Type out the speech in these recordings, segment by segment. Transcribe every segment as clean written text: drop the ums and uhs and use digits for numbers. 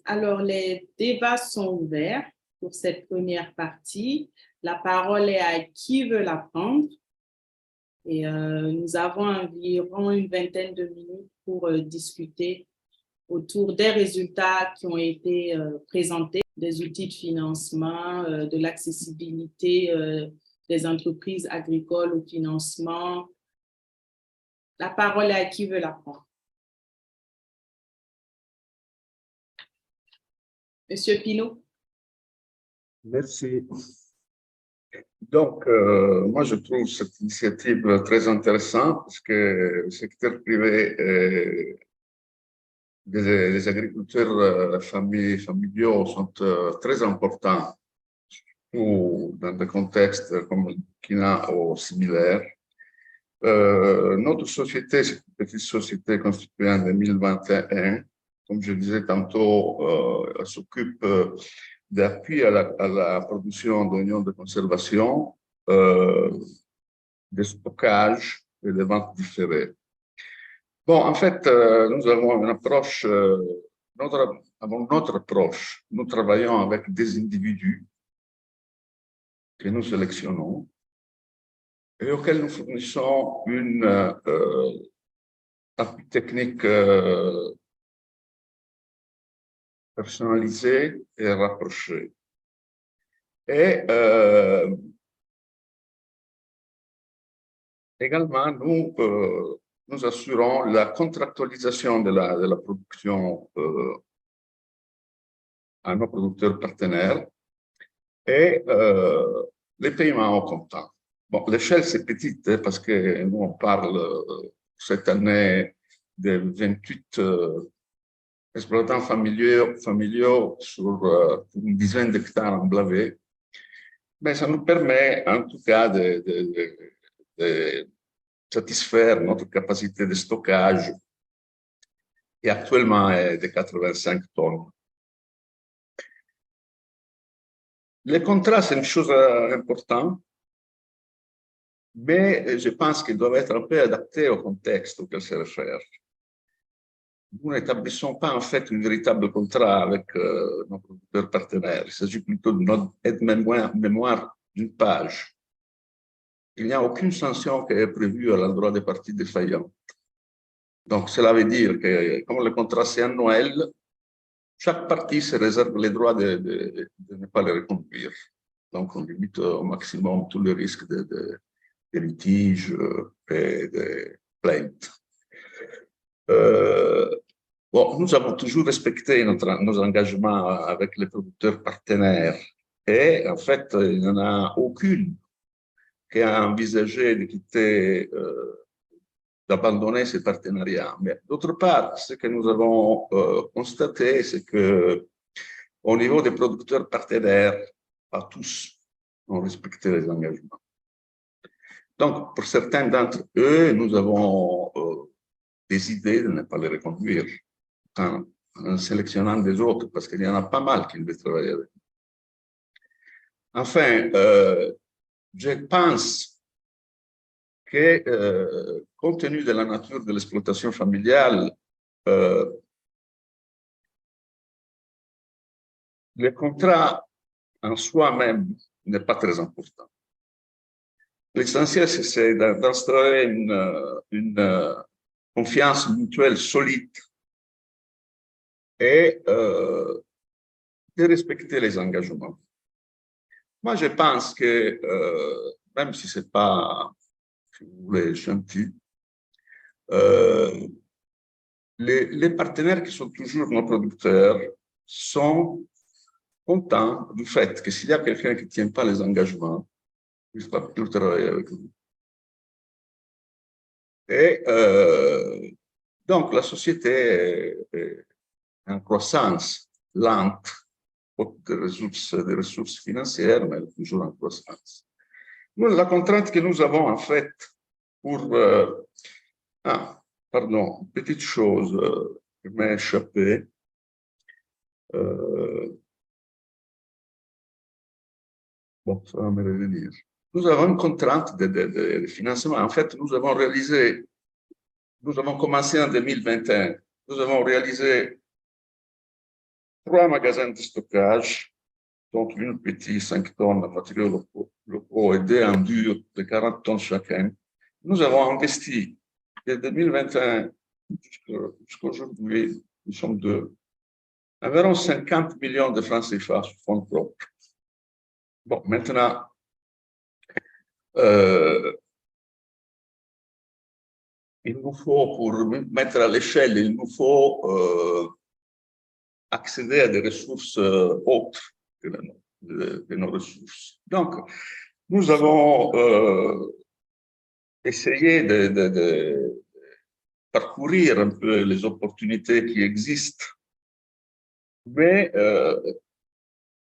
Alors, les débats sont ouverts pour cette première partie. La parole est à qui veut la prendre. Et nous avons environ une vingtaine de minutes pour discuter autour des résultats qui ont été présentés, des outils de financement, de l'accessibilité des entreprises agricoles au financement. La parole est à qui veut la prendre. Monsieur Pinault. Merci. Donc, moi, je trouve cette initiative très intéressante parce que le secteur privé, les agriculteurs familiaux sont très importants, ou dans des contextes comme le Burkina ou similaires. Notre société, c'est une petite société constituée en 2021. Comme je disais tantôt, elle s'occupe d'appui à la production d'oignons de conservation, de stockage et de vente différée. Bon, en fait, nous avons une approche, notre approche, nous travaillons avec des individus que nous sélectionnons et auxquels nous fournissons une appui technique personnalisé et rapproché. Et également, nous assurons la contractualisation de la production à nos producteurs partenaires et les paiements au comptant. Bon, l'échelle, c'est petite hein, parce que nous, on parle cette année de 28 exploitants familiaux sur une dizaine d'hectares en Blavet. Mais ça nous permet, en tout cas, de satisfaire notre capacité de stockage qui actuellement est de 85 tonnes. Les contrats, c'est une chose importante, mais je pense qu'ils doivent être un peu adaptés au contexte auquel se réfèrent. Nous n'établissons pas en fait un véritable contrat avec nos producteurs partenaires. Il s'agit plutôt de notre aide-mémoire d'une page. Il n'y a aucune sanction qui est prévue à l'endroit des parties défaillantes. Donc, cela veut dire que, comme le contrat c'est annuel, chaque partie se réserve le droit de ne pas le reconduire. Donc, on limite au maximum tous les risques de litiges et de plaintes. Bon, nous avons toujours respecté nos engagements avec les producteurs partenaires et en fait, il n'y en a aucune qui a envisagé de quitter, d'abandonner ces partenariats. Mais d'autre part, ce que nous avons constaté, c'est que au niveau des producteurs partenaires, pas tous ont respecté les engagements. Donc, pour certains d'entre eux, nous avons décidé de ne pas les reconduire en sélectionnant des autres, parce qu'il y en a pas mal qui veulent travailler avec nous. Enfin, je pense que, compte tenu de la nature de l'exploitation familiale, le contrat en soi-même n'est pas très important. L'essentiel, c'est d'instaurer une confiance mutuelle solide et de respecter les engagements. Moi, je pense que, même si ce n'est pas, si vous voulez, gentil, les partenaires qui sont toujours nos producteurs sont contents du fait que s'il y a quelqu'un qui ne tient pas les engagements, il ne va plus travailler avec nous. Et donc, la société est en croissance lente, des ressources financières, mais toujours en croissance. Nous, la contrainte que nous avons, en fait, pour... pardon, une petite chose qui m'est échappée. Bon, ça va me revenir. Nous avons une contrainte de financement. En fait, nous avons commencé en 2021, nous avons réalisé 3 magasins de stockage, dont une petite 5 tonnes de matériaux locaux et 2 en dur de 40 tonnes chacun. Nous avons investi de 2021 jusqu'à aujourd'hui, nous sommes environ 50 millions de francs CFA sur fonds propres. Bon, maintenant, il nous faut, pour mettre à l'échelle, il nous faut accéder à des ressources autres que nos ressources. Donc, nous avons essayé de parcourir un peu les opportunités qui existent, mais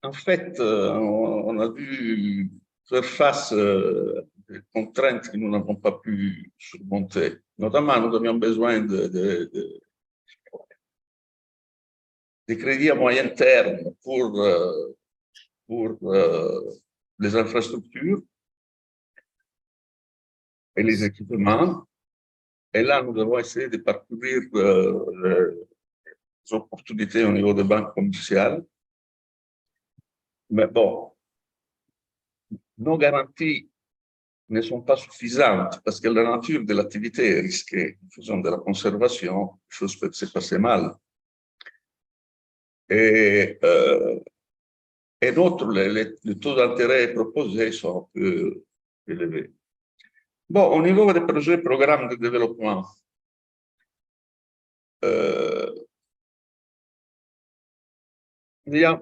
en fait, on a dû faire face des contraintes que nous n'avons pas pu surmonter. Notamment, nous avions besoin de crédits à moyen terme pour les infrastructures et les équipements. Et là, nous devons essayer de parcourir les opportunités au niveau des banques commerciales. Mais bon, nos garanties ne sont pas suffisantes parce que la nature de l'activité est risquée. Nous faisons de la conservation, les choses peuvent se passer mal. Et d'autres, les taux d'intérêt proposés sont un peu élevés. Bon, au niveau des projets et programmes de développement,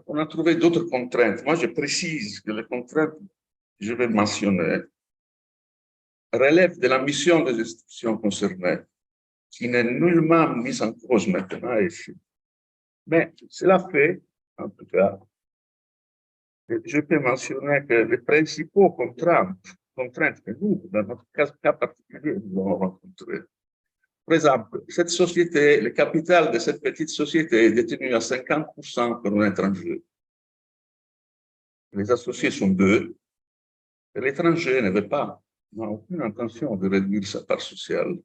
on a trouvé d'autres contraintes. Moi, je précise que les contraintes que je vais mentionner relèvent de la mission des institutions concernées, qui n'est nullement mise en cause maintenant ici. Mais cela fait, en tout cas, je peux mentionner que les principaux contraintes que nous, dans notre cas particulier, nous avons rencontrées. Par exemple, cette société, le capital de cette petite société est détenu à 50% par un étranger. Les associés sont 2, et l'étranger ne veut pas, n'a aucune intention de réduire sa part sociale.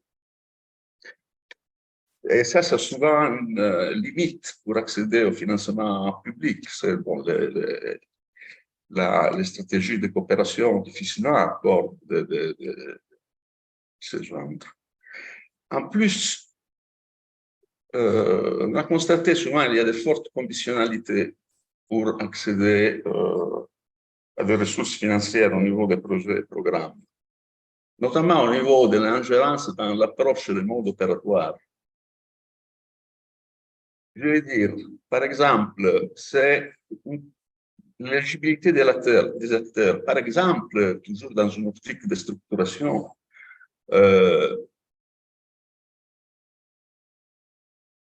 Et ça, c'est souvent une limite pour accéder au financement public. C'est bon, les stratégies de coopération difficilement accordent de se joindre. En plus, on a constaté souvent qu'il y a de fortes conditionnalités pour accéder à des ressources financières au niveau des projets et programmes, notamment au niveau de l'ingérence dans l'approche des modes opératoires. Je veux dire, par exemple, c'est l'éligibilité des acteurs. Par exemple, toujours dans une optique de structuration,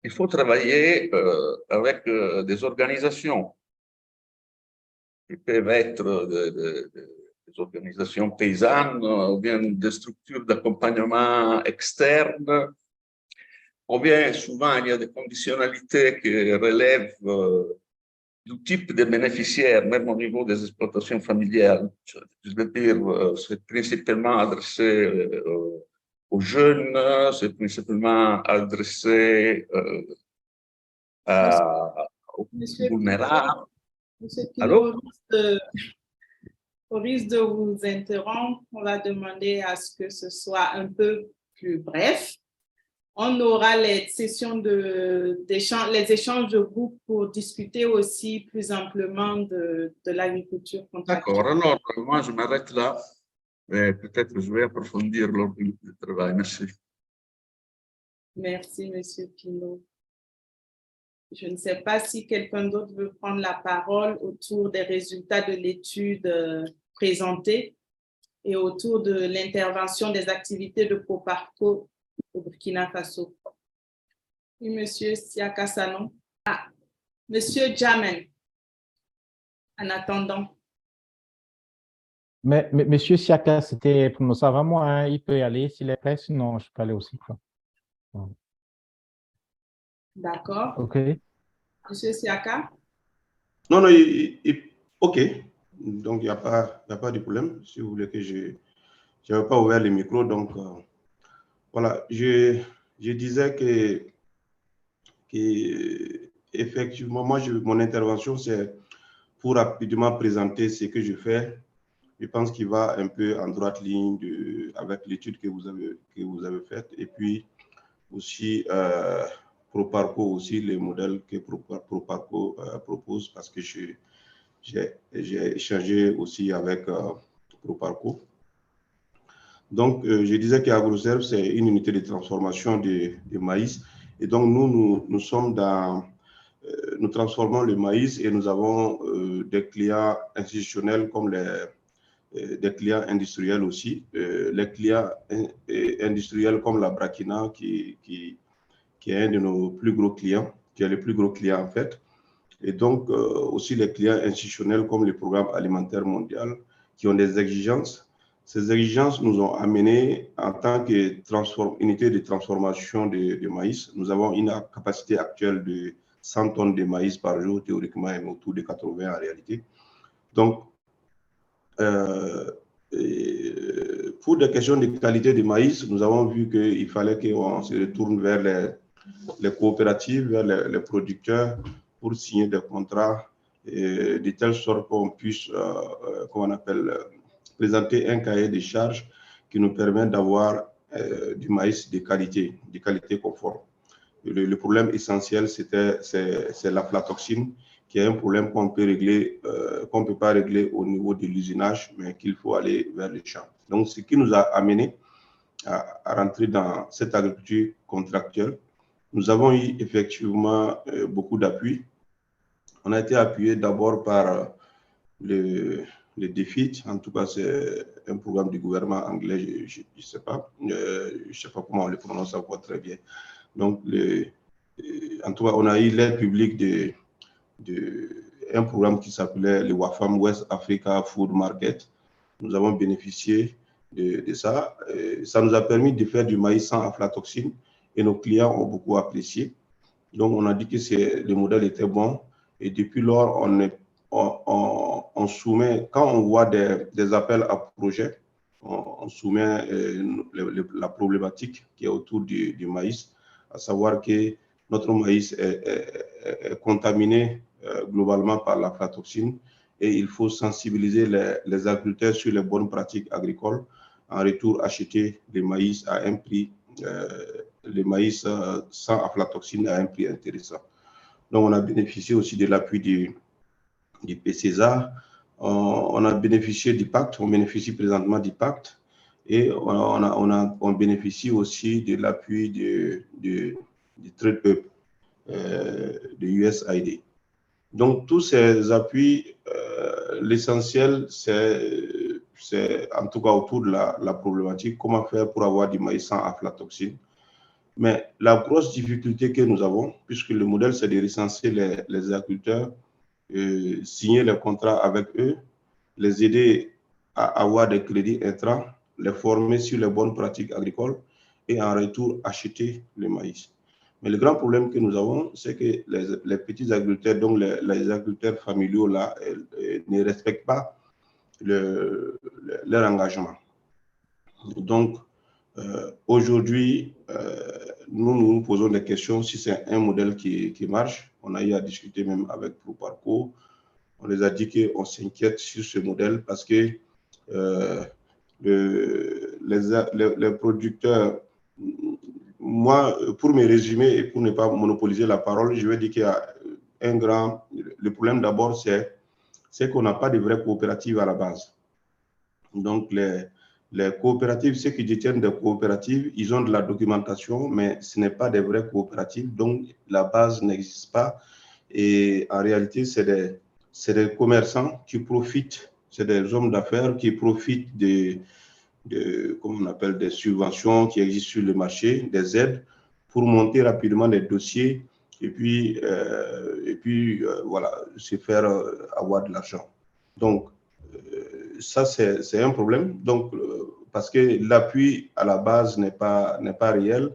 il faut travailler avec des organisations qui peuvent être des organisations paysannes ou bien des structures d'accompagnement externes, ou bien souvent il y a des conditionnalités qui relèvent du type de bénéficiaires, même au niveau des exploitations familiales. Je veux dire, c'est principalement adressé aux jeunes, c'est principalement adressé aux vulnérables. Monsieur Allô? Pino, au risque de vous interrompre, on va demander à ce que ce soit un peu plus bref. On aura les sessions les échanges de groupe pour discuter aussi plus amplement de l'agriculture contractuelle. D'accord, alors moi je m'arrête là. Peut-être que je vais approfondir lors du travail. Merci. Merci, Monsieur Pino. Je ne sais pas si quelqu'un d'autre veut prendre la parole autour des résultats de l'étude présentée et autour de l'intervention des activités de Proparco au Burkina Faso. Oui, Monsieur Siaka Sanon. Ah, Monsieur Jamen, en attendant. Mais Monsieur Siaka, c'était pour nous, ça va moi, hein, il peut y aller s'il est prêt, sinon je peux aller aussi, quoi. D'accord. OK. Monsieur Siaka? Non, non, OK. Donc, il n'y a pas de problème. Si vous voulez que je n'avais pas ouvert le micro, donc voilà, je disais que effectivement, moi, mon intervention, c'est pour rapidement présenter ce que je fais. Je pense qu'il va un peu en droite ligne avec l'étude que vous avez faite. Et puis aussi, Proparco aussi, les modèles que Proparco propose, parce que j'ai échangé aussi avec Proparco. Donc, je disais qu'AgroServe, c'est une unité de transformation de maïs. Et donc, nous sommes dans... nous transformons le maïs et nous avons des clients institutionnels comme des clients industriels aussi. Les clients industriels comme la Brakina, qui est un de nos plus gros clients, qui est le plus gros client en fait. Et donc, aussi les clients institutionnels comme le Programme alimentaire mondial, qui ont des exigences. Ces exigences nous ont amenés en tant qu'unité de transformation de maïs. Nous avons une capacité actuelle de 100 tonnes de maïs par jour, théoriquement, et autour de 80 en réalité. Donc, pour des questions de qualité de maïs, nous avons vu qu'il fallait qu'on se retourne vers les coopératives, vers les producteurs pour signer des contrats de telle sorte qu'on puisse, comment on appelle, présenter un cahier de charges qui nous permet d'avoir du maïs de qualité conforme. Le problème essentiel, c'est l'aflatoxine, qui est un problème qu'on peut régler, qu'on ne peut pas régler au niveau de l'usinage, mais qu'il faut aller vers les champs. Donc, ce qui nous a amené à rentrer dans cette agriculture contractuelle. Nous avons eu effectivement beaucoup d'appui. On a été appuyé d'abord par le DFID, en tout cas c'est un programme du gouvernement anglais, je ne sais pas comment on le prononce encore très bien. Donc, en tout cas, on a eu l'aide publique un programme qui s'appelait le WAFAM, West Africa Food Market. Nous avons bénéficié de ça. Ça nous a permis de faire du maïs sans aflatoxine et nos clients ont beaucoup apprécié. Donc, on a dit que le modèle était bon et depuis lors, on soumet, quand on voit des appels à projets, on soumet la problématique qui est autour du maïs, à savoir que notre maïs est contaminé globalement par l'aflatoxine et il faut sensibiliser les agriculteurs sur les bonnes pratiques agricoles, en retour acheter le maïs à un prix, le maïs sans aflatoxine à un prix intéressant. Donc, on a bénéficié aussi de l'appui du PCSA, on a bénéficié du pacte, on bénéficie présentement du pacte et on bénéficie aussi de l'appui du Trade Up, de USAID. Donc, tous ces appuis, l'essentiel, c'est en tout cas autour de la problématique, comment faire pour avoir du maïs sans aflatoxine. Mais la grosse difficulté que nous avons, puisque le modèle, c'est de recenser les agriculteurs, signer les contrats avec eux, les aider à avoir des crédits intrants, les former sur les bonnes pratiques agricoles et en retour acheter le maïs. Mais le grand problème que nous avons, c'est que les petits agriculteurs, donc les agriculteurs familiaux, là, ne respectent pas leur engagement. Donc, aujourd'hui, nous nous posons des questions si c'est un modèle qui marche. On a eu à discuter même avec Proparco. On les a dit qu'on s'inquiète sur ce modèle parce que les producteurs, moi, pour me résumer et pour ne pas monopoliser la parole, je vais dire qu'il y a le problème d'abord, c'est qu'on n'a pas de vraies coopératives à la base. Donc, les coopératives, ceux qui détiennent des coopératives, ils ont de la documentation, mais ce n'est pas des vraies coopératives, donc la base n'existe pas. Et en réalité, c'est des commerçants qui profitent, c'est des hommes d'affaires qui profitent comment on appelle, des subventions qui existent sur le marché, des aides, pour monter rapidement des dossiers et puis voilà, se faire avoir de l'argent. Donc, ça, c'est un problème. Donc, parce que l'appui à la base n'est pas réel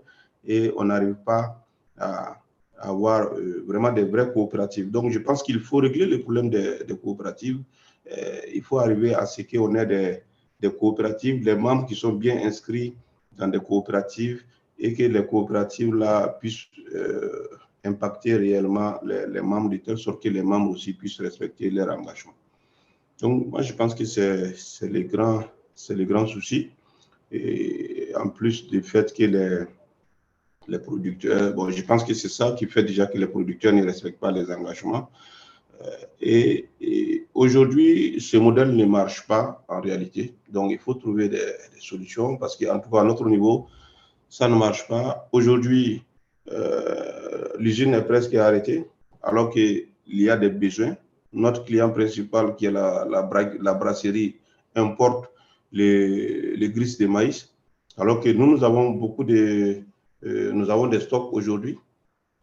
et on n'arrive pas à avoir vraiment des vraies coopératives. Donc, je pense qu'il faut régler le problème des coopératives. Il faut arriver à ce qu'on ait des coopératives, les membres qui sont bien inscrits dans des coopératives et que les coopératives là puissent impacter réellement les membres de telle sorte que les membres aussi puissent respecter leur engagement. Donc, moi, je pense que c'est le grand souci. Et en plus du fait que les producteurs, bon, je pense que c'est ça qui fait déjà que les producteurs ne respectent pas les engagements. Et aujourd'hui, ce modèle ne marche pas en réalité. Donc, il faut trouver des solutions parce qu'en tout cas, à notre niveau, ça ne marche pas. Aujourd'hui, l'usine est presque arrêtée alors qu'il y a des besoins. Notre client principal, qui est la brasserie, importe les grises de maïs, alors que nous avons nous avons des stocks aujourd'hui.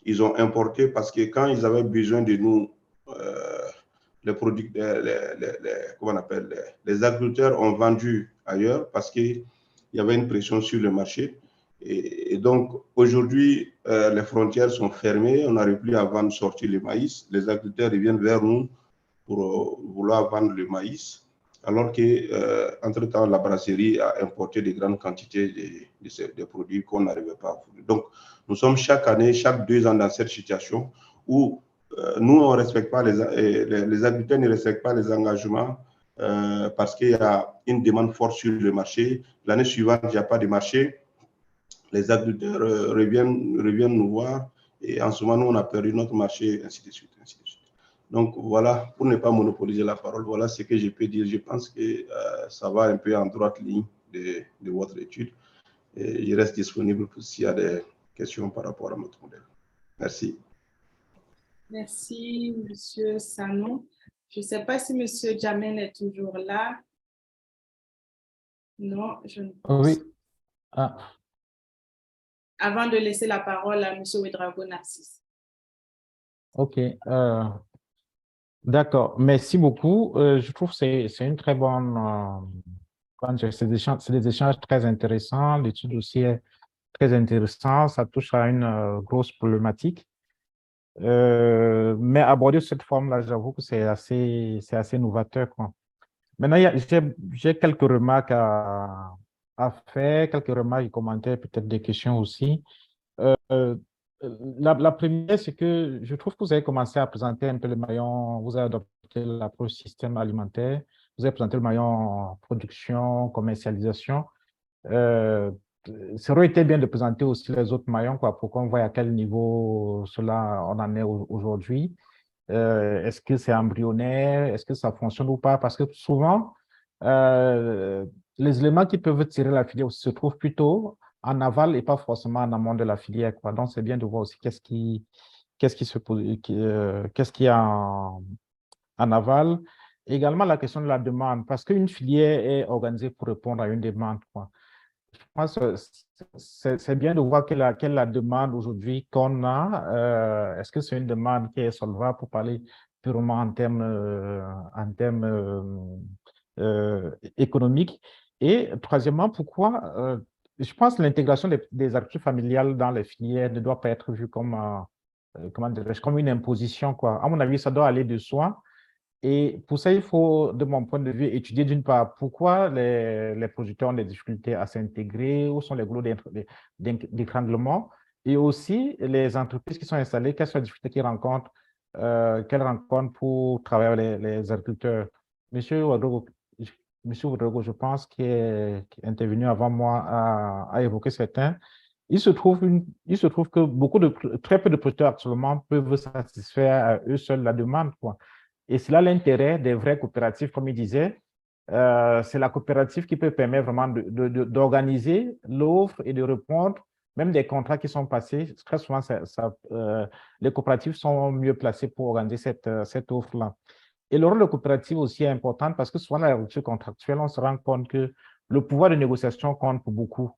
Ils ont importé parce que quand ils avaient besoin de nous, les produits, comment on appelle, les agriculteurs ont vendu ailleurs parce qu'il y avait une pression sur le marché. Et donc, aujourd'hui, les frontières sont fermées, on n'arrive plus à vendre, sortir le maïs. Les agriculteurs reviennent vers nous pour vouloir vendre le maïs, alors qu'entre-temps, la brasserie a importé de grandes quantités de produits qu'on n'arrivait pas à fournir. Donc, nous sommes chaque année, chaque 2 ans dans cette situation où nous, on ne respecte pas les agriculteurs ne respectent pas les engagements parce qu'il y a une demande forte sur le marché. L'année suivante, il n'y a pas de marché. Les agriculteurs reviennent nous voir et en ce moment, nous, on a perdu notre marché, ainsi de suite, ainsi de suite. Donc, voilà, pour ne pas monopoliser la parole, voilà ce que je peux dire. Je pense que ça va un peu en droite ligne de votre étude. Et je reste disponible s'il y a des questions par rapport à notre modèle. Merci. Merci, M. Sanon. Je ne sais pas si M. Djamel est toujours là. Non, je ne pense Oui. pas. Avant de laisser la parole à M. Ouedraogo Narcisse. OK. D'accord. Merci beaucoup. Je trouve que c'est une très bonne... c'est des échanges très intéressants. L'étude aussi est très intéressante. Ça touche à une grosse problématique. Mais aborder cette forme-là, j'avoue que c'est assez novateur, quoi. Maintenant, j'ai quelques remarques à faire, quelques remarques et commentaires, peut-être des questions aussi. La première, c'est que je trouve que vous avez commencé à présenter un peu le maillon, vous avez adopté l'approche système alimentaire, vous avez présenté le maillon production, commercialisation. Ça aurait été bien de présenter aussi les autres maillons, quoi, pour qu'on voit à quel niveau cela on en est aujourd'hui. Est-ce que c'est embryonnaire? Est-ce que ça fonctionne ou pas? Parce que souvent, les éléments qui peuvent tirer la filière se trouvent plutôt en aval et pas forcément en amont de la filière, quoi. Donc, c'est bien de voir aussi qu'est-ce qui est en aval. Également, la question de la demande, parce qu'une filière est organisée pour répondre à une demande, quoi. Je pense que c'est bien de voir quelle est la demande aujourd'hui qu'on a. Est-ce que c'est une demande qui est solvable pour parler purement en termes économiques? Et troisièmement, pourquoi je pense que l'intégration des actifs familiales dans les filières ne doit pas être vue comme, comme une imposition, quoi. À mon avis, ça doit aller de soi. Et pour ça, il faut, de mon point de vue, étudier d'une part pourquoi les producteurs ont des difficultés à s'intégrer, où sont les goulots d'étranglement, et aussi les entreprises qui sont installées, quelles sont les difficultés qu'elles rencontrent pour travailler avec les agriculteurs. Monsieur Ouedraogo, je pense, qui est intervenu avant moi, a évoqué certains. Il se trouve que très peu de producteurs actuellement peuvent satisfaire à eux seuls la demande, quoi. Et c'est là l'intérêt des vraies coopératives, comme il disait. C'est la coopérative qui peut permettre vraiment d'organiser l'offre et de répondre, même des contrats qui sont passés. Très souvent, les coopératives sont mieux placées pour organiser cette offre-là. Et le rôle de la coopérative aussi est important parce que souvent, dans la rupture contractuelle, on se rend compte que le pouvoir de négociation compte pour beaucoup.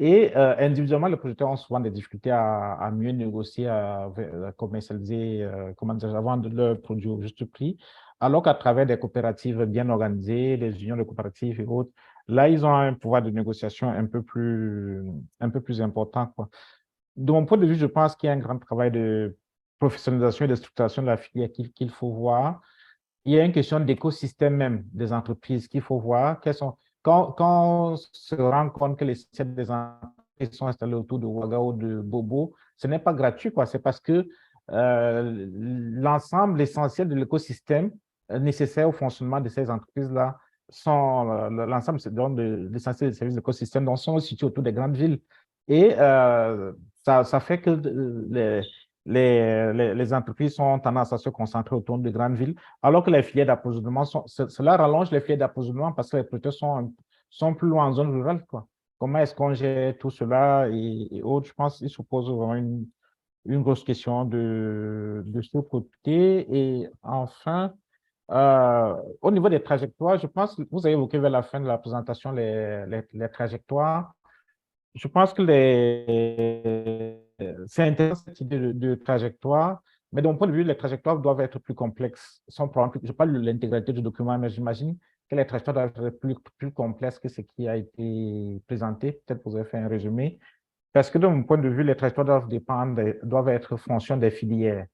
Et individuellement, les producteurs ont souvent des difficultés à mieux négocier, à commercialiser, à vendre leurs produits au juste prix, alors qu'à travers des coopératives bien organisées, les unions de coopératives et autres, là, ils ont un pouvoir de négociation un peu plus important, quoi. De mon point de vue, je pense qu'il y a un grand travail de professionnalisation et de structuration de la filière qu'il faut voir. Il y a une question d'écosystème même des entreprises qu'il faut voir. Quand on se rend compte que les systèmes des entreprises ils sont installés autour de Ouaga ou de Bobo, ce n'est pas gratuit, quoi. C'est parce que l'ensemble, l'essentiel de l'écosystème nécessaire au fonctionnement de ces entreprises-là sont l'ensemble de l'essentiel des services de l'écosystème donc sont situés autour des grandes villes. Et ça fait que les entreprises ont tendance à se concentrer autour des grandes villes, alors que les filières d'approvisionnement, cela rallonge les filières d'approvisionnement parce que les producteurs sont plus loin en zone rurale, quoi. Comment est-ce qu'on gère tout cela et autres? Je pense qu'il se pose vraiment une grosse question de ce côté. Et enfin, au niveau des trajectoires, je pense que vous avez évoqué vers la fin de la présentation les trajectoires. Je pense que c'est intéressant cette idée de trajectoire, mais de mon point de vue, les trajectoires doivent être plus complexes. Je parle de l'intégralité du document, mais j'imagine que les trajectoires doivent être plus complexes que ce qui a été présenté. Peut-être que vous avez fait un résumé. Parce que de mon point de vue, les trajectoires doivent être fonction des filières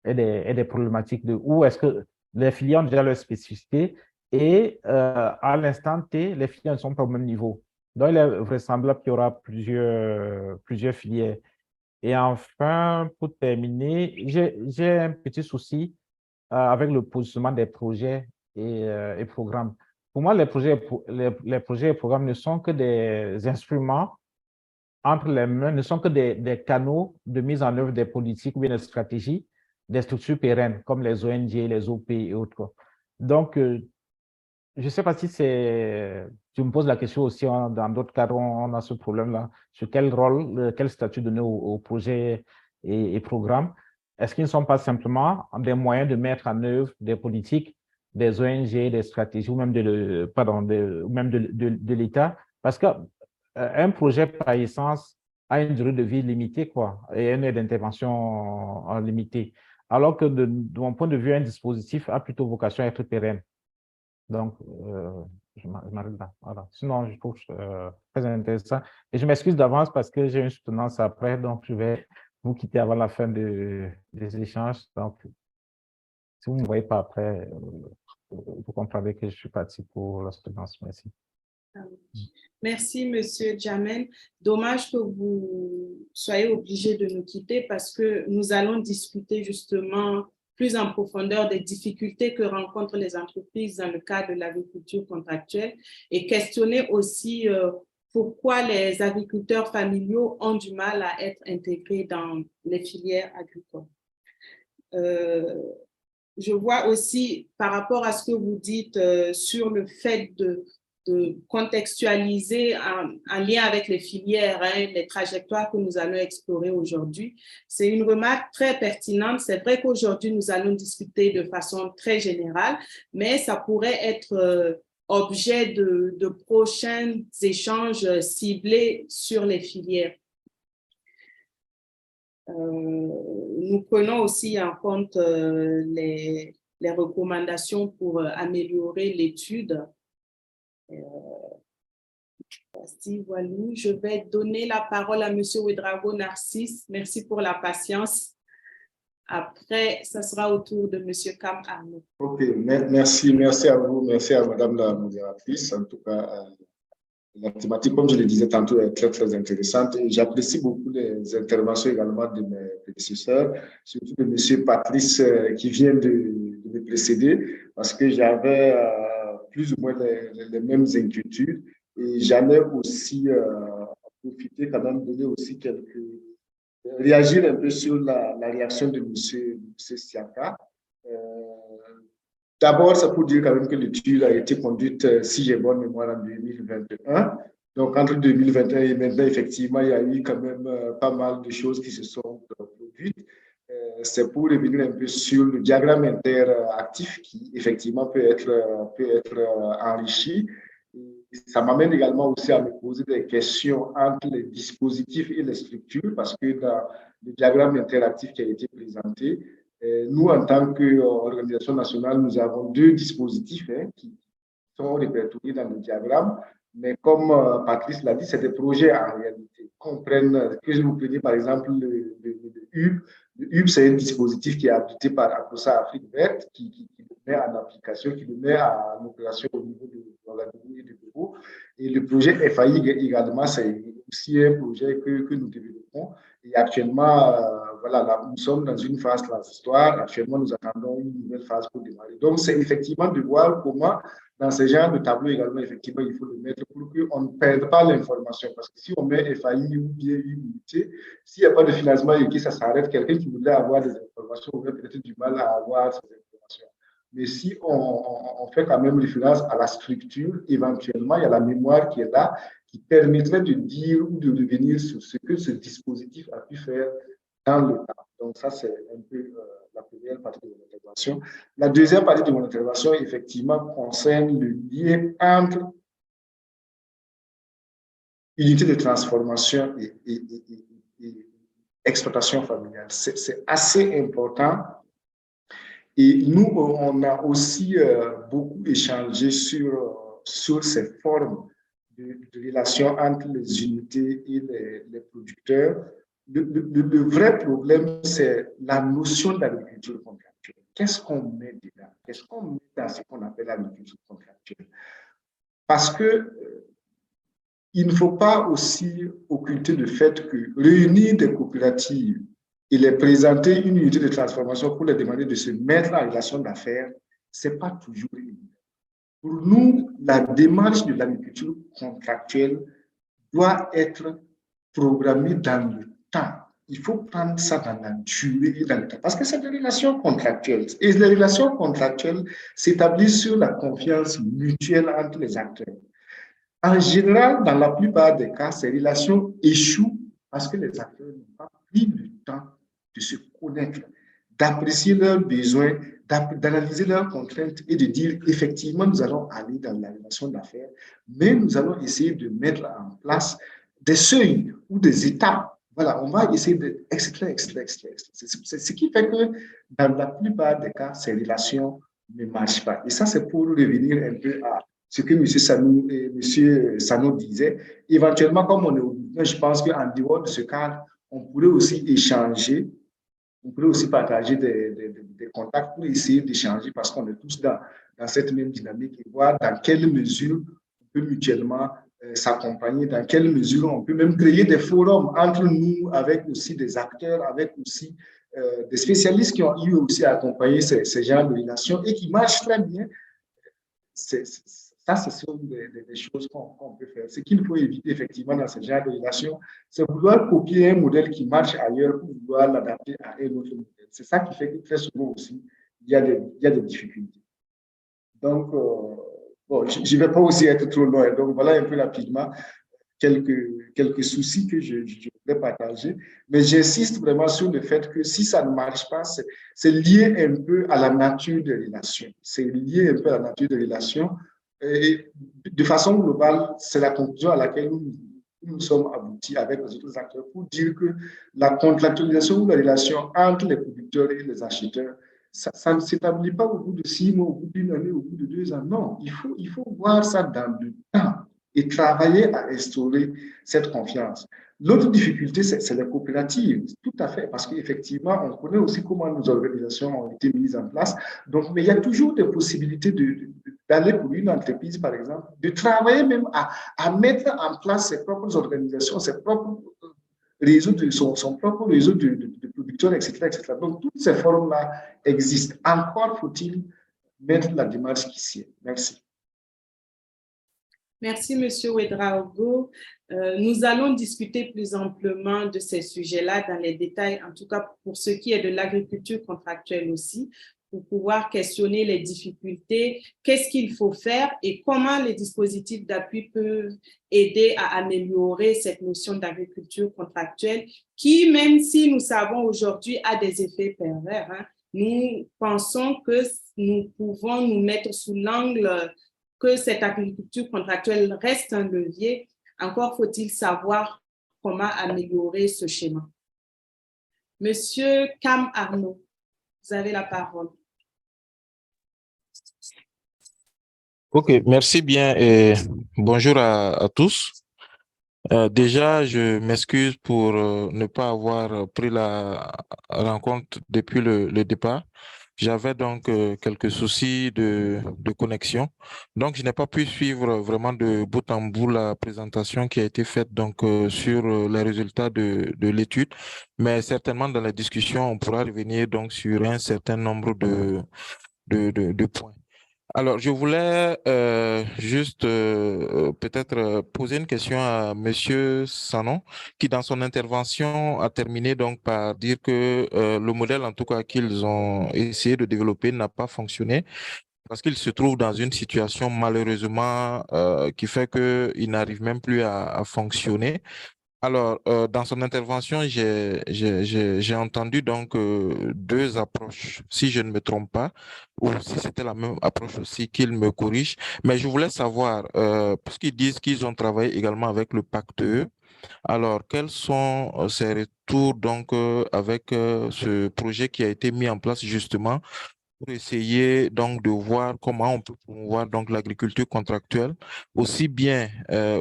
et des problématiques de où est-ce que les filières ont déjà leur spécificité et à l'instant T, les filières ne sont pas au même niveau. Donc, il est vraisemblable qu'il y aura plusieurs filières. Et enfin, pour terminer, j'ai un petit souci avec le positionnement des projets et programmes. Pour moi, les projets et programmes ne sont que des instruments entre les mains, ne sont que des canaux de mise en œuvre des politiques ou bien des stratégies des structures pérennes, comme les ONG, les OP et autres. Donc, je ne sais pas si c'est... Je me pose la question aussi, dans d'autres cadres, on a ce problème-là, sur quel rôle, quel statut donner aux projets et programmes. Est-ce qu'ils ne sont pas simplement des moyens de mettre en œuvre des politiques, des ONG, des stratégies, ou même de l'État? Parce qu'un projet, par essence, a une durée de vie limitée, quoi, et une aide d'intervention limitée. Alors que de mon point de vue, un dispositif a plutôt vocation à être pérenne. Donc, je m'arrête là. Voilà. Sinon, je trouve très intéressant. Et je m'excuse d'avance parce que j'ai une soutenance après, donc je vais vous quitter avant la fin des échanges. Donc, si vous ne me voyez pas après, vous comprendrez que je suis parti pour la soutenance. Merci. Merci, Monsieur Djamel. Dommage que vous soyez obligé de nous quitter parce que nous allons discuter justement plus en profondeur des difficultés que rencontrent les entreprises dans le cadre de l'agriculture contractuelle et questionner aussi pourquoi les agriculteurs familiaux ont du mal à être intégrés dans les filières agricoles. Je vois aussi par rapport à ce que vous dites sur le fait de contextualiser en lien avec les filières, les trajectoires que nous allons explorer aujourd'hui. C'est une remarque très pertinente. C'est vrai qu'aujourd'hui, nous allons discuter de façon très générale, mais ça pourrait être objet de prochains échanges ciblés sur les filières. Nous prenons aussi en compte les recommandations pour améliorer l'étude. Voilà, je vais donner la parole à M. Ouedraogo Narcisse. Merci pour la patience. Après, ce sera au tour de M. Kam Arnaud. OK, merci à vous, merci à Madame la modératrice. En tout cas, la thématique, comme je le disais tantôt, est très, très intéressante. J'apprécie beaucoup les interventions également de mes prédécesseurs, surtout de M. Patrice qui vient de me précéder, parce que j'avais plus ou moins les mêmes inquiétudes. Et j'en ai aussi profité quand même, donner aussi réagir un peu sur la réaction de M. Siaka. D'abord, c'est pour dire quand même que l'étude a été conduite, si j'ai bonne mémoire, en 2021. Donc, entre 2021 et maintenant, effectivement, il y a eu quand même pas mal de choses qui se sont produites. C'est pour revenir un peu sur le diagramme interactif qui, effectivement, peut être enrichi. Ça m'amène également aussi à me poser des questions entre les dispositifs et les structures, parce que dans le diagramme interactif qui a été présenté, nous, en tant qu'organisation nationale, nous avons deux dispositifs qui sont répertoriés dans le diagramme, mais comme Patrice l'a dit, c'est des projets en réalité. Que je vous preniez par exemple le HUB. Le HUB, c'est un dispositif qui est adopté par ACOSA Afrique Verte, qui le met en application, qui le met en opération au niveau de l'organisation et du bureau. Et le projet FAI également, c'est aussi un projet que nous développons. Et actuellement, voilà, là, nous sommes dans une phase transitoire. Actuellement, nous attendons une nouvelle phase pour démarrer. Donc, c'est effectivement de voir comment, dans ce genre de tableau également, effectivement, il faut le mettre pour qu'on ne perde pas l'information. Parce que si on met FAI ou bien une unité, s'il n'y a pas de financement et que ça s'arrête, quelqu'un qui voudrait avoir des informations aurait peut-être du mal à avoir ces informations. Mais si on fait quand même référence à la structure, éventuellement, il y a la mémoire qui est là, qui permettrait de dire ou de revenir sur ce que ce dispositif a pu faire dans le temps. Donc ça, c'est un peu la première partie de mon intervention. La deuxième partie de mon intervention, effectivement, concerne le lien entre unité de transformation et exploitation familiale. C'est assez important. Et nous, on a aussi beaucoup échangé sur ces formes de relations entre les unités et les producteurs. Le vrai problème, c'est la notion d'agriculture contractuelle. Qu'est-ce qu'on met dedans? Qu'est-ce qu'on met dans ce qu'on appelle l'agriculture contractuelle? Parce que il ne faut pas aussi occulter le fait que réunir des coopératives et les présenter une unité de transformation pour les demander de se mettre en relation d'affaires, ce n'est pas toujours évident. Pour nous, la démarche de l'agriculture contractuelle doit être programmée dans le temps. Il faut prendre ça dans la durée et dans le temps. Parce que c'est des relations contractuelles. Et les relations contractuelles s'établissent sur la confiance mutuelle entre les acteurs. En général, dans la plupart des cas, ces relations échouent parce que les acteurs n'ont pas pris le temps de se connaître, d'apprécier leurs besoins, d'analyser leurs contraintes et de dire effectivement, nous allons aller dans la relation d'affaires, mais nous allons essayer de mettre en place des seuils ou des étapes. Voilà, on va essayer de extraire. C'est ce qui fait que dans la plupart des cas, ces relations ne marchent pas. Et ça, c'est pour revenir un peu à ce que M. Sano disait. Éventuellement, comme on est au bout, je pense qu'en dehors de ce cadre, on pourrait aussi échanger, on pourrait aussi partager des contacts pour essayer d'échanger parce qu'on est tous dans cette même dynamique et voir dans quelle mesure on peut mutuellement s'accompagner, dans quelle mesure on peut même créer des forums entre nous, avec aussi des acteurs, avec aussi des spécialistes qui ont eu aussi à accompagner ces genres de relations et qui marchent très bien. Ça, ce sont des choses qu'on peut faire. Ce qu'il faut éviter effectivement dans ce genre de relation, c'est vouloir copier un modèle qui marche ailleurs pour vouloir l'adapter à un autre modèle. C'est ça qui fait que très souvent aussi, il y a des difficultés. Donc, bon, je ne vais pas aussi être trop loin. Donc, voilà un peu rapidement quelques soucis que je voudrais partager. Mais j'insiste vraiment sur le fait que si ça ne marche pas, c'est lié un peu à la nature des relations. C'est lié un peu à la nature des relations. Et de façon globale, c'est la conclusion à laquelle nous sommes aboutis avec les autres acteurs pour dire que la contractualisation ou la relation entre les producteurs et les acheteurs, ça ne s'établit pas au bout de 6 mois, au bout d'une année, au bout de 2 ans. Non, il faut voir ça dans le temps et travailler à instaurer cette confiance. L'autre difficulté, c'est les coopératives, tout à fait, parce qu'effectivement, on connaît aussi comment nos organisations ont été mises en place. Donc, mais il y a toujours des possibilités d'aller pour une entreprise, par exemple, de travailler même à mettre en place ses propres organisations, ses propres réseaux, son propre réseau de producteurs, etc., etc. Donc, toutes ces formes-là existent. Encore faut-il mettre la démarche qui s'y est. Merci. Merci, Monsieur Ouedraogo. Nous allons discuter plus amplement de ces sujets-là dans les détails, en tout cas pour ce qui est de l'agriculture contractuelle aussi, pour pouvoir questionner les difficultés, qu'est-ce qu'il faut faire et comment les dispositifs d'appui peuvent aider à améliorer cette notion d'agriculture contractuelle qui, même si nous savons aujourd'hui, a des effets pervers, hein, nous pensons que nous pouvons nous mettre sous l'angle que cette agriculture contractuelle reste un levier. Encore faut-il savoir comment améliorer ce schéma. Monsieur Cam Arnaud, vous avez la parole. Ok, merci bien et bonjour à tous. Déjà, je m'excuse pour ne pas avoir pris la rencontre depuis le départ. j'avais donc quelques soucis de connexion. Donc, je n'ai pas pu suivre vraiment de bout en bout la présentation qui a été faite donc sur les résultats de l'étude. Mais certainement, dans la discussion, on pourra revenir donc sur un certain nombre de points. Alors, je voulais juste peut-être poser une question à Monsieur Sanon, qui dans son intervention a terminé donc par dire que le modèle, en tout cas, qu'ils ont essayé de développer n'a pas fonctionné parce qu'ils se trouvent dans une situation malheureusement qui fait qu'ils n'arrivent même plus à fonctionner. Alors, dans son intervention, j'ai entendu donc deux approches, si je ne me trompe pas, ou si c'était la même approche aussi qu'il me corrige. Mais je voulais savoir, puisqu'ils disent qu'ils ont travaillé également avec le Pacte E, alors quels sont ces retours donc avec ce projet qui a été mis en place justement pour essayer donc de voir comment on peut promouvoir donc l'agriculture contractuelle, aussi bien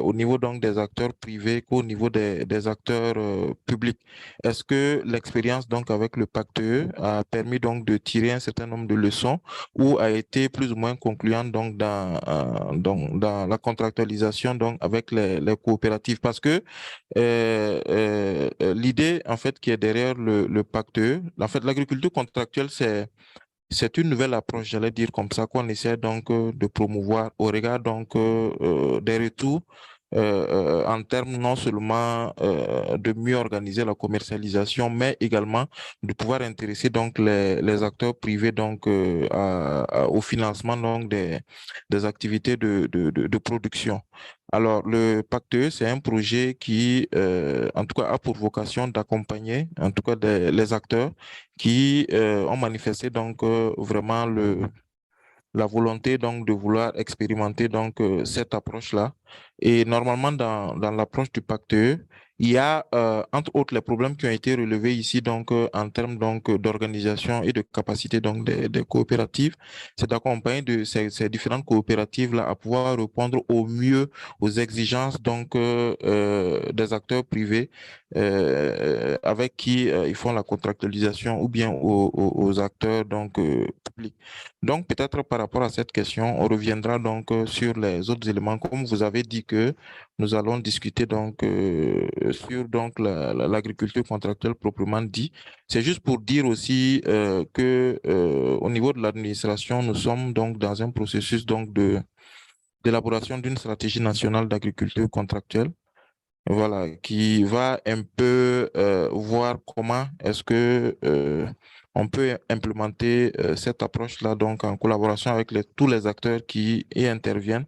au niveau donc des acteurs privés qu'au niveau des acteurs publics. Est-ce que l'expérience donc avec le Pacte E a permis donc de tirer un certain nombre de leçons ou a été plus ou moins concluante donc dans la contractualisation donc avec les coopératives? Parce que l'idée en fait qui est derrière le Pacte E, en fait l'agriculture contractuelle c'est une nouvelle approche, j'allais dire comme ça, qu'on essaie donc de promouvoir au regard donc des retours en termes non seulement de mieux organiser la commercialisation, mais également de pouvoir intéresser donc les acteurs privés donc au financement donc des activités de production. Alors, le Pacte E, c'est un projet qui, en tout cas, a pour vocation d'accompagner, en tout cas, les acteurs qui ont manifesté donc vraiment la volonté donc de vouloir expérimenter donc cette approche-là. Et normalement, dans l'approche du Pacte E, il y a entre autres les problèmes qui ont été relevés ici donc en termes donc d'organisation et de capacité donc des coopératives, c'est d'accompagner de ces différentes coopératives-là à pouvoir répondre au mieux aux exigences donc des acteurs privés avec qui ils font la contractualisation ou bien aux acteurs donc publics. Donc, peut-être par rapport à cette question, on reviendra donc sur les autres éléments. Comme vous avez dit que nous allons discuter donc sur donc l'agriculture contractuelle proprement dit. C'est juste pour dire aussi que au niveau de l'administration, nous sommes donc dans un processus donc d'élaboration d'une stratégie nationale d'agriculture contractuelle. Voilà, qui va un peu voir comment est-ce que on peut implémenter cette approche-là donc en collaboration avec tous les acteurs qui y interviennent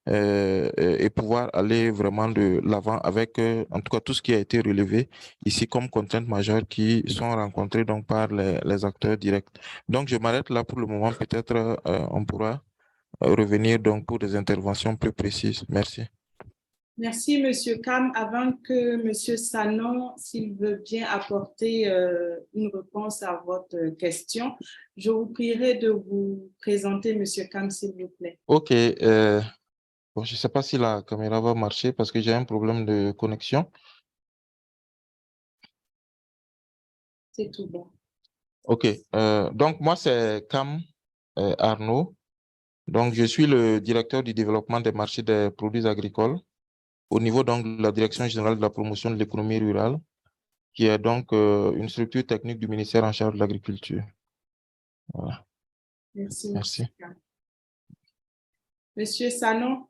et pouvoir aller vraiment de l'avant avec en tout cas tout ce qui a été relevé ici comme contraintes majeures qui sont rencontrées donc par les acteurs directs. Donc je m'arrête là pour le moment, peut-être on pourra revenir donc pour des interventions plus précises. Merci. Merci, Monsieur Kam. Avant que Monsieur Sanon, s'il veut bien apporter une réponse à votre question, je vous prierai de vous présenter, Monsieur Kam, s'il vous plaît. Ok. Bon, je ne sais pas si la caméra va marcher parce que j'ai un problème de connexion. C'est tout bon. Ok. Donc, moi, c'est Cam Arnaud. Donc, je suis le directeur du développement des marchés des produits agricoles au niveau donc, de la Direction générale de la promotion de l'économie rurale, qui est donc une structure technique du ministère en charge de l'agriculture. Voilà. Merci, Merci. Monsieur Kam. Monsieur Sanon,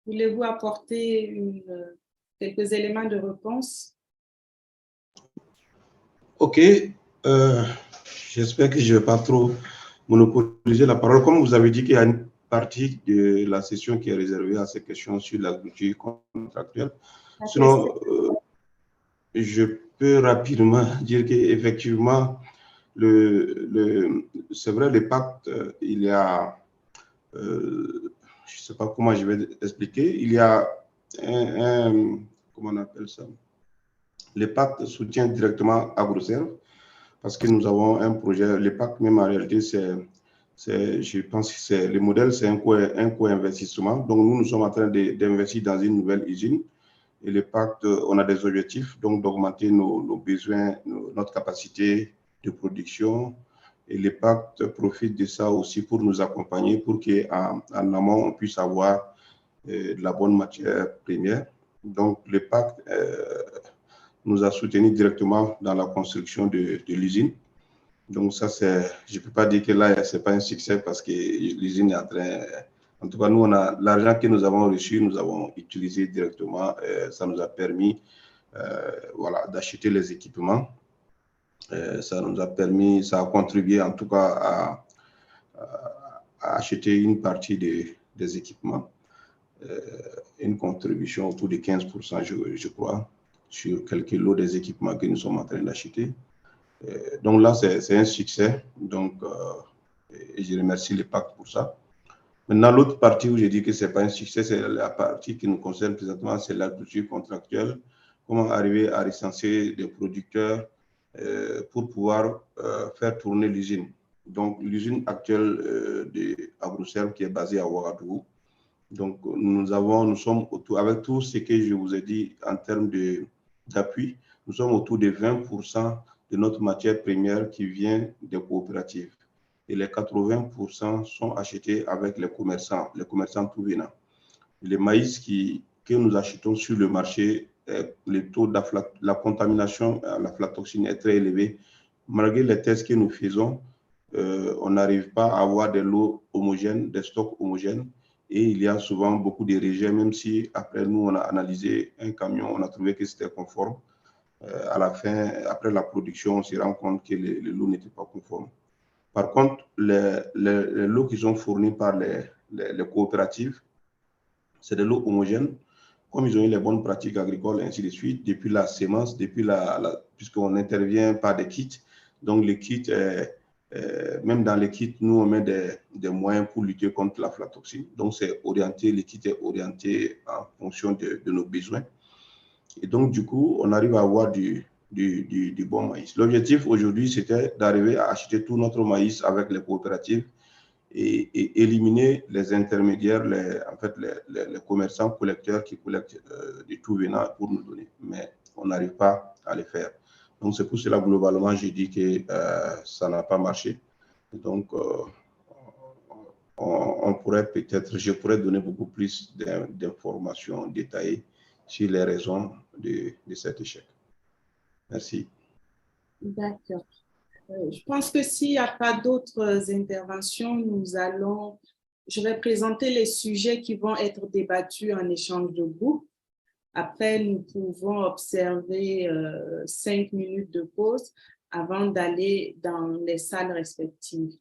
voulez-vous apporter quelques éléments de réponse? OK. J'espère que je ne vais pas trop monopoliser la parole. Comme vous avez dit qu'il y a une partie de la session qui est réservée à ces questions sur l'agriculture contractuelle. Sinon, je peux rapidement dire qu'effectivement, c'est vrai, les pactes, il y a, je ne sais pas comment je vais expliquer, il y a comment on appelle ça? Les pactes soutiennent directement AgroServe parce que nous avons un projet, les pactes même en réalité, je pense que le modèle, c'est un co-investissement. Donc, nous sommes en train d'investir dans une nouvelle usine. Et les pactes, on a des objectifs, donc d'augmenter nos besoins, notre capacité de production Et les pactes profitent de ça aussi pour nous accompagner, pour qu'en amont, on puisse avoir de la bonne matière première. Donc, le pacte nous a soutenus directement dans la construction de l'usine. Donc, ça, je ne peux pas dire que là, ce n'est pas un succès parce que l'usine est en train... En tout cas, nous, l'argent que nous avons reçu, nous avons utilisé directement. Ça nous a permis voilà, d'acheter les équipements. Ça nous a permis, ça a contribué en tout cas à acheter une partie des équipements. Une contribution autour de 15%, je crois, sur quelques lots des équipements que nous sommes en train d'acheter. Donc là, c'est un succès. Donc, et je remercie les pactes pour ça. Maintenant, l'autre partie où je dis que ce n'est pas un succès, c'est la partie qui nous concerne présentement, c'est l'agriculture contractuelle. Comment arriver à recenser des producteurs pour pouvoir faire tourner l'usine. Donc, l'usine actuelle à Bruxelles qui est basée à Ouagadougou. Donc, nous sommes autour, avec tout ce que je vous ai dit en termes d'appui, nous sommes autour de 20% de notre matière première qui vient des coopératives. Et les 80% sont achetés avec les commerçants tout venant. Les maïs que nous achetons sur le marché, le taux de la contamination à l'aflatoxine est très élevé. Malgré les tests que nous faisons, on n'arrive pas à avoir des lots homogènes, des stocks homogènes. Et il y a souvent beaucoup de rejets, même si après nous, on a analysé un camion, on a trouvé que c'était conforme. À la fin, après la production, on se rend compte que les lots n'étaient pas conformes. Par contre, les lots qui sont fournis par les coopératives, c'est des lots homogènes, comme ils ont eu les bonnes pratiques agricoles, et ainsi de suite, depuis la sémence, puisqu'on intervient par des kits. Donc, les kits, même dans les kits, nous, on met des moyens pour lutter contre l'aflatoxine. Donc, le kit est orienté en fonction de nos besoins. Et donc, du coup, on arrive à avoir du bon maïs. L'objectif aujourd'hui, c'était d'arriver à acheter tout notre maïs avec les coopératives et éliminer les intermédiaires, les commerçants collecteurs qui collectent du tout venant pour nous donner. Mais on n'arrive pas à le faire. Donc, c'est pour cela, globalement, j'ai dit que ça n'a pas marché. Donc, je pourrais donner beaucoup plus d'informations détaillées sur les raisons de cet échec. Merci. D'accord. Je pense que s'il n'y a pas d'autres interventions, je vais présenter les sujets qui vont être débattus en échange de groupe. Après, nous pouvons observer 5 minutes de pause avant d'aller dans les salles respectives.